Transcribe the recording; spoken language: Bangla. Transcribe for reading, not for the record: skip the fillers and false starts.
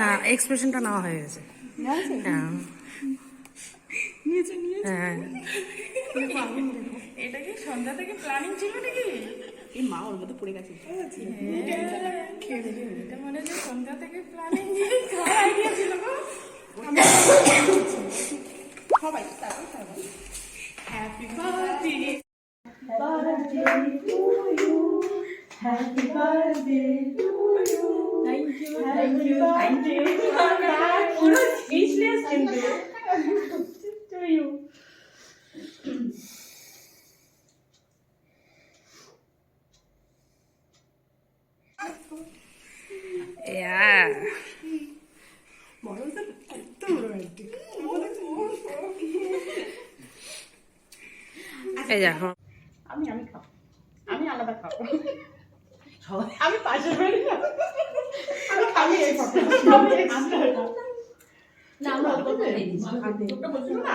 না এক্সপ্রেশনটা নেওয়া হয়ে গেছে। হ্যাঁ হ্যাঁ এটা কি সন্ধ্যা থেকে প্ল্যানিং ছিল নাকি? এই মা ওর মধ্যে পড়ে গেছে। এটা মনে হচ্ছে সন্ধ্যা থেকে প্ল্যানিং খাওয়ার আইডিয়া ছিল গো। সবাই happy birthday happy birthday to you. Thank you thank you thank you. পুরো স্পিচলেস কিন্তু টু ইউ। Yeah. এই দেখো আমি খাবো, আমি আলাদা খাবো। আমি পাশের বাড়ি খাবো। আমি এই ফটো না আমরা ওটা বলছি না।